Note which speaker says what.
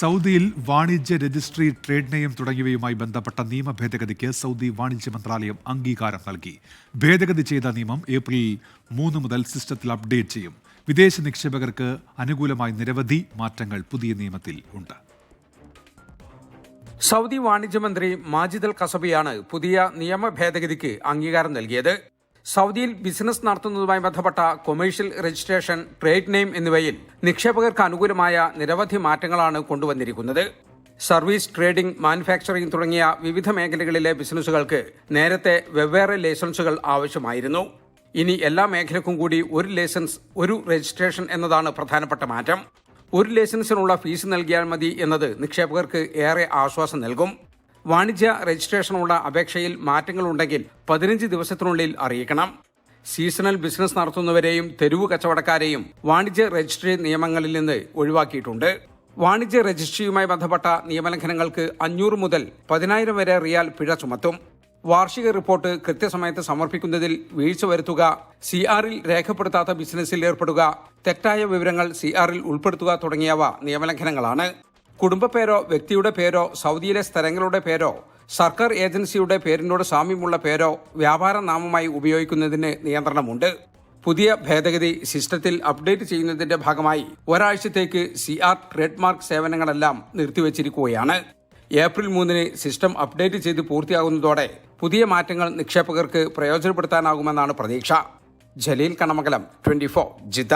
Speaker 1: സൗദിയിൽ വാണിജ്യ registry, trade name തുടങ്ങിയവയുമായി ബന്ധപ്പെട്ട നിയമ ഭേദഗതിക്ക് സൗദി വാണിജ്യ മന്ത്രാലയം അംഗീകാരം നൽകി. ഭേദഗതി ചെയ്ത നിയമം ഏപ്രിൽ 3 മുതൽ സിസ്റ്റത്തിൽ അപ്ഡേറ്റ് ചെയ്യും. വിദേശ നിക്ഷേപകർക്ക് അനുകൂലമായി നിരവധി മാറ്റങ്ങൾ പുതിയ നിയമത്തിൽ ഉണ്ട്.
Speaker 2: സൗദി വാണിജ്യമന്ത്രി മാജിദ് അൽ കസബിയാണ് പുതിയ നിയമ ഭേദഗതിക്ക് അംഗീകാരം നൽകിയത്. സൗദിയിൽ ബിസിനസ് നടത്തുന്നതുമായി ബന്ധപ്പെട്ട കൊമേഴ്ഷ്യൽ രജിസ്ട്രേഷൻ, ട്രേഡ് നെയിം എന്നിവയിൽ നിക്ഷേപകർക്ക് അനുകൂലമായ നിരവധി മാറ്റങ്ങളാണ് കൊണ്ടുവന്നിരിക്കുന്നത്. സർവീസ്, ട്രേഡിംഗ്, മാനുഫാക്ചറിംഗ് തുടങ്ങിയ വിവിധ മേഖലകളിലെ ബിസിനസ്സുകൾക്ക് നേരത്തെ വെവ്വേറെ ലൈസൻസുകൾ ആവശ്യമായിരുന്നു. ഇനി എല്ലാ മേഖലക്കും കൂടി ഒരു ലൈസൻസ്, ഒരു രജിസ്ട്രേഷൻ എന്നതാണ് പ്രധാനപ്പെട്ട മാറ്റം. ഒരു ലൈസൻസിനുള്ള ഫീസ് നൽകിയാൽ മതി എന്നത് നിക്ഷേപകർക്ക് ഏറെ ആശ്വാസം നൽകും. വാണിജ്യ രജിസ്ട്രേഷനുള്ള അപേക്ഷയിൽ മാറ്റങ്ങളുണ്ടെങ്കിൽ 15 ദിവസത്തിനുള്ളിൽ അറിയിക്കണം. സീസണൽ ബിസിനസ് നടത്തുന്നവരെയും തെരുവു കച്ചവടക്കാരെയും വാണിജ്യ രജിസ്ട്രി നിയമങ്ങളിൽ നിന്ന് ഒഴിവാക്കിയിട്ടുണ്ട്. വാണിജ്യ രജിസ്ട്രിയുമായി ബന്ധപ്പെട്ട നിയമലംഘനങ്ങൾക്ക് 500 മുതൽ 10,000 വരെ റിയാൽ പിഴ ചുമത്തും. വാർഷിക റിപ്പോർട്ട് കൃത്യസമയത്ത് സമർപ്പിക്കുന്നതിൽ വീഴ്ച വരുത്തുക, CRൽ രേഖപ്പെടുത്താത്ത ബിസിനസ്സിൽ ഏർപ്പെടുക, തെറ്റായ വിവരങ്ങൾ CRൽ ഉൾപ്പെടുത്തുക തുടങ്ങിയവ നിയമലംഘനങ്ങളാണ്. കുടുംബപ്പേരോ വ്യക്തിയുടെ പേരോ സൗദിയിലെ സ്ഥലങ്ങളുടെ പേരോ സർക്കാർ ഏജൻസിയുടെ പേരിനോട് സാമ്യമുള്ള പേരോ വ്യാപാര നാമമായി ഉപയോഗിക്കുന്നതിന് നിയന്ത്രണമുണ്ട്. പുതിയ ഭേദഗതി സിസ്റ്റത്തിൽ അപ്ഡേറ്റ് ചെയ്യുന്നതിന്റെ ഭാഗമായി ഒരാഴ്ചത്തേക്ക് CR ട്രേഡ് മാർക്ക് സേവനങ്ങളെല്ലാം നിർത്തിവച്ചിരിക്കുകയാണ്. ഏപ്രിൽ 3 സിസ്റ്റം അപ്ഡേറ്റ് ചെയ്ത് പൂർത്തിയാകുന്നതോടെ പുതിയ മാറ്റങ്ങൾ നിക്ഷേപകർക്ക് പ്രയോജനപ്പെടുത്താനാകുമെന്നാണ് പ്രതീക്ഷ. ജലീൽ കണമംഗലം, 24 ജിദ്ദ.